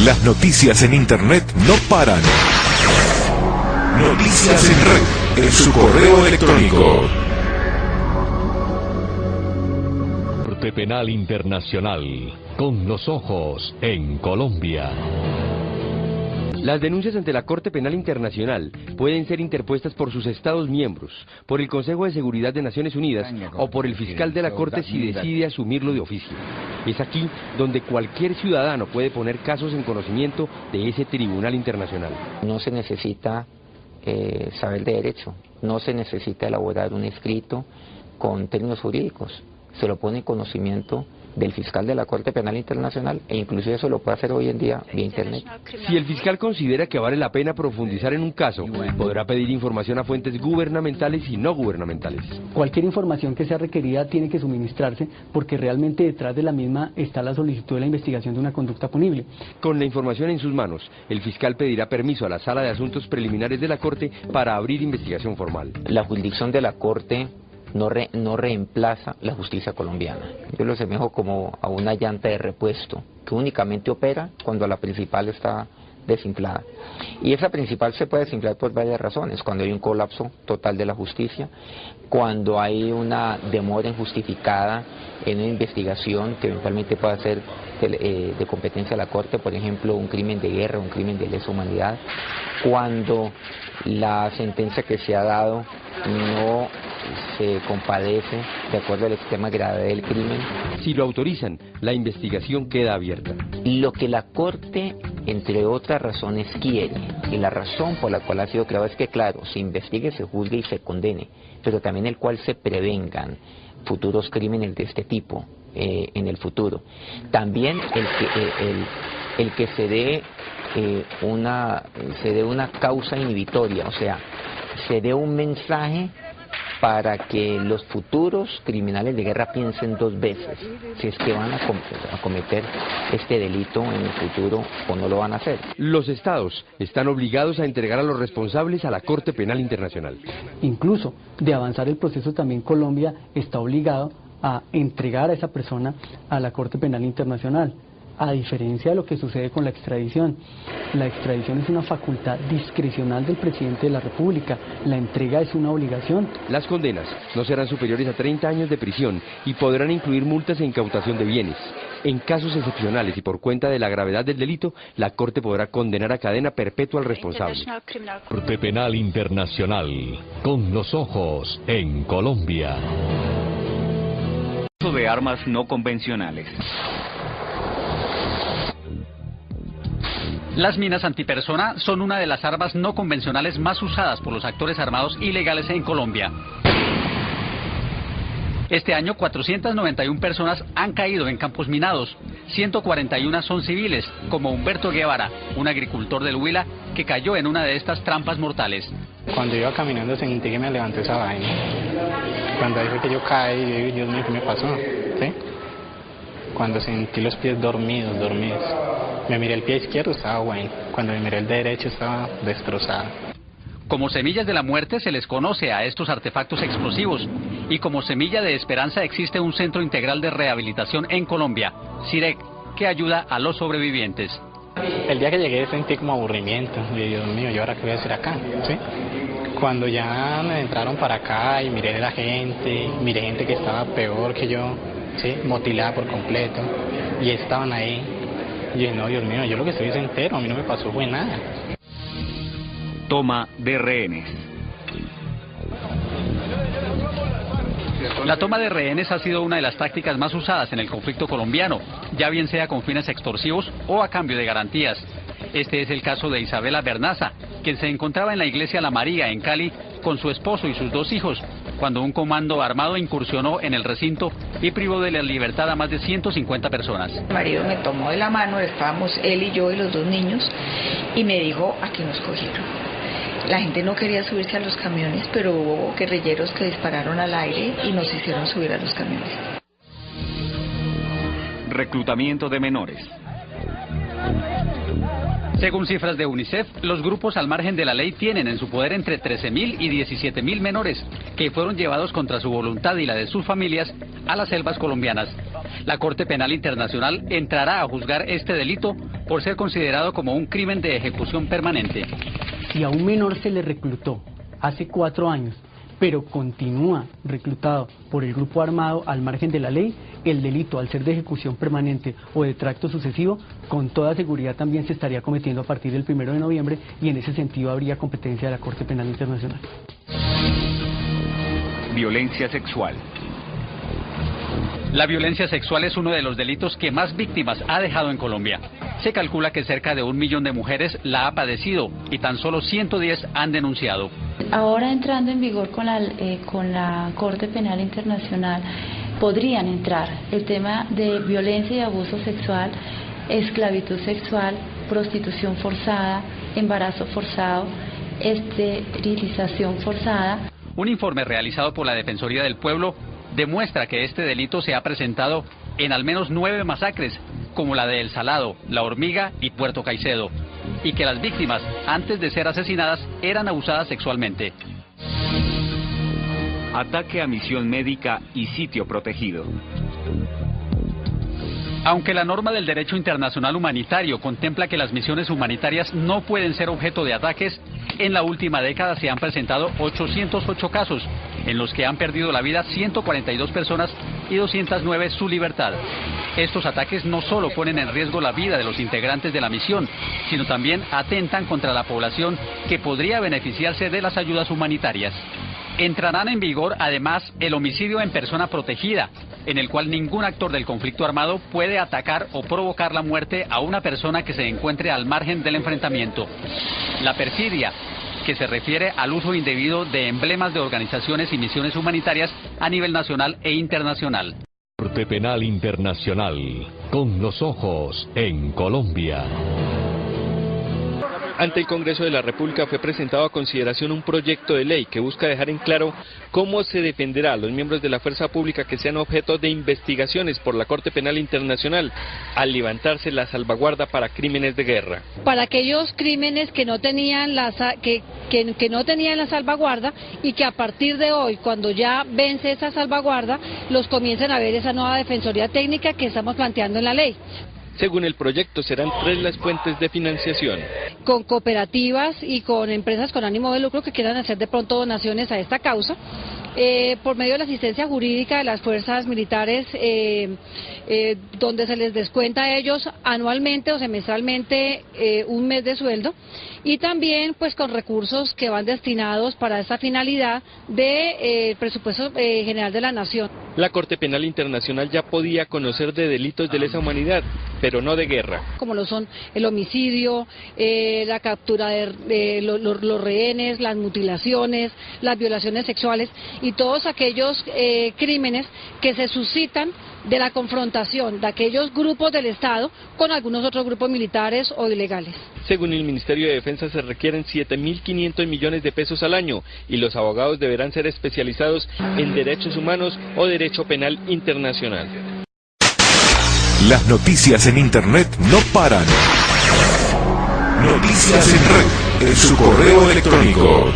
Las noticias en Internet no paran. Noticias en Red, en su correo electrónico. Corte Penal Internacional, con los ojos en Colombia. Las denuncias ante la Corte Penal Internacional pueden ser interpuestas por sus Estados miembros, por el Consejo de Seguridad de Naciones Unidas o por el fiscal de la Corte si decide asumirlo de oficio. Es aquí donde cualquier ciudadano puede poner casos en conocimiento de ese Tribunal Internacional. No se necesita saber de derecho, no se necesita elaborar un escrito con términos jurídicos, se lo pone en conocimiento del fiscal de la Corte Penal Internacional e inclusive eso lo puede hacer hoy en día vía internet. Si el fiscal considera que vale la pena profundizar en un caso, podrá pedir información a fuentes gubernamentales y no gubernamentales. Cualquier información que sea requerida tiene que suministrarse porque realmente detrás de la misma está la solicitud de la investigación de una conducta punible. Con la información en sus manos, el fiscal pedirá permiso a la Sala de Asuntos Preliminares de la Corte para abrir investigación formal. La jurisdicción de la Corte no reemplaza la justicia colombiana. Yo lo asemejo como a una llanta de repuesto que únicamente opera cuando la principal está desinflada. Y esa principal se puede desinflar por varias razones: cuando hay un colapso total de la justicia, cuando hay una demora injustificada en una investigación que eventualmente pueda ser de competencia de la Corte, por ejemplo, un crimen de guerra, un crimen de lesa humanidad, cuando la sentencia que se ha dado no se compadece de acuerdo a la extrema gravedad del crimen. Si lo autorizan, la investigación queda abierta. Lo que la Corte, entre otras razones, quiere, y la razón por la cual ha sido creado es que, claro, se investigue, se juzgue y se condene, pero también el cual se prevengan futuros crímenes de este tipo en el futuro. También el que se dé una causa inhibitoria, o sea, se dé un mensaje para que los futuros criminales de guerra piensen dos veces si es que van a cometer este delito en el futuro o no lo van a hacer. Los estados están obligados a entregar a los responsables a la Corte Penal Internacional. Incluso de avanzar el proceso también Colombia está obligado a entregar a esa persona a la Corte Penal Internacional, a diferencia de lo que sucede con la extradición. La extradición es una facultad discrecional del presidente de la República, la entrega es una obligación. Las condenas no serán superiores a 30 años de prisión y podrán incluir multas e incautación de bienes. En casos excepcionales y por cuenta de la gravedad del delito, la Corte podrá condenar a cadena perpetua al responsable. Corte Penal Internacional, con los ojos en Colombia. Uso de armas no convencionales. Las minas antipersona son una de las armas no convencionales más usadas por los actores armados ilegales en Colombia. Este año 491 personas han caído en campos minados, 141 son civiles, como Humberto Guevara, un agricultor del Huila que cayó en una de estas trampas mortales. Cuando iba caminando sentí que me levantó esa vaina. Cuando dije que yo caí, Dios mío, ¿qué me pasó? ¿Sí? Cuando sentí los pies dormidos. Me miré el pie izquierdo, estaba bueno. Cuando me miré el derecho, estaba destrozado. Como semillas de la muerte se les conoce a estos artefactos explosivos. Y como semilla de esperanza existe un centro integral de rehabilitación en Colombia, CIREC, que ayuda a los sobrevivientes. El día que llegué sentí como aburrimiento. Y Dios mío, ¿yo ahora qué voy a hacer acá? ¿Sí? Cuando ya me entraron para acá y miré miré gente que estaba peor que yo, ¿sí? Mutilada por completo, y estaban ahí. Y dije, no, Dios mío, yo lo que estoy es entero, a mí no me pasó fue nada. Toma de rehenes. La toma de rehenes ha sido una de las tácticas más usadas en el conflicto colombiano, ya bien sea con fines extorsivos o a cambio de garantías. Este es el caso de Isabela Bernaza, quien se encontraba en la iglesia La María en Cali con su esposo y sus 2 hijos, cuando un comando armado incursionó en el recinto y privó de la libertad a más de 150 personas. Mi marido me tomó de la mano, estábamos él y yo y los 2 niños, y me dijo, aquí nos cogieron. La gente no quería subirse a los camiones, pero hubo guerrilleros que dispararon al aire y nos hicieron subir a los camiones. Reclutamiento de menores. Según cifras de UNICEF, los grupos al margen de la ley tienen en su poder entre 13.000 y 17.000 menores que fueron llevados contra su voluntad y la de sus familias a las selvas colombianas. La Corte Penal Internacional entrará a juzgar este delito por ser considerado como un crimen de ejecución permanente. Si a un menor se le reclutó hace 4 años, pero continúa reclutado por el grupo armado al margen de la ley, el delito, al ser de ejecución permanente o de tracto sucesivo, con toda seguridad también se estaría cometiendo a partir del 1 de noviembre y en ese sentido habría competencia de la Corte Penal Internacional. Violencia sexual. La violencia sexual es uno de los delitos que más víctimas ha dejado en Colombia. Se calcula que cerca de 1 millón de mujeres la ha padecido y tan solo 110 han denunciado. Ahora entrando en vigor con la Corte Penal Internacional, podrían entrar el tema de violencia y abuso sexual, esclavitud sexual, prostitución forzada, embarazo forzado, esterilización forzada. Un informe realizado por la Defensoría del Pueblo demuestra que este delito se ha presentado en al menos 9 masacres, como la de El Salado, La Hormiga y Puerto Caicedo, y que las víctimas, antes de ser asesinadas, eran abusadas sexualmente. Ataque a misión médica y sitio protegido. Aunque la norma del derecho internacional humanitario contempla que las misiones humanitarias no pueden ser objeto de ataques, en la última década se han presentado 808 casos, en los que han perdido la vida 142 personas y 209 su libertad. Estos ataques no solo ponen en riesgo la vida de los integrantes de la misión, sino también atentan contra la población que podría beneficiarse de las ayudas humanitarias. Entrarán en vigor además el homicidio en persona protegida, en el cual ningún actor del conflicto armado puede atacar o provocar la muerte a una persona que se encuentre al margen del enfrentamiento. La perfidia, que se refiere al uso indebido de emblemas de organizaciones y misiones humanitarias a nivel nacional e internacional. Corte Penal Internacional, con los ojos en Colombia. Ante el Congreso de la República fue presentado a consideración un proyecto de ley que busca dejar en claro cómo se defenderá a los miembros de la fuerza pública que sean objeto de investigaciones por la Corte Penal Internacional al levantarse la salvaguarda para crímenes de guerra. Para aquellos crímenes que no tenían la salvaguarda y que a partir de hoy, cuando ya vence esa salvaguarda, los comiencen a ver esa nueva defensoría técnica que estamos planteando en la ley. Según el proyecto, serán 3 las fuentes de financiación. Con cooperativas y con empresas con ánimo de lucro que quieran hacer de pronto donaciones a esta causa, por medio de la asistencia jurídica de las fuerzas militares, donde se les descuenta a ellos anualmente o semestralmente un mes de sueldo, y también pues con recursos que van destinados para esa finalidad del presupuesto general de la Nación. La Corte Penal Internacional ya podía conocer de delitos de lesa humanidad, pero no de guerra. Como lo son el homicidio, la captura de los rehenes, las mutilaciones, las violaciones sexuales y todos aquellos crímenes que se suscitan de la confrontación de aquellos grupos del Estado con algunos otros grupos militares o ilegales. Según el Ministerio de Defensa se requieren 7.500 millones de pesos al año y los abogados deberán ser especializados en derechos humanos o derecho penal internacional. Las noticias en Internet no paran. Noticias en red, en su correo electrónico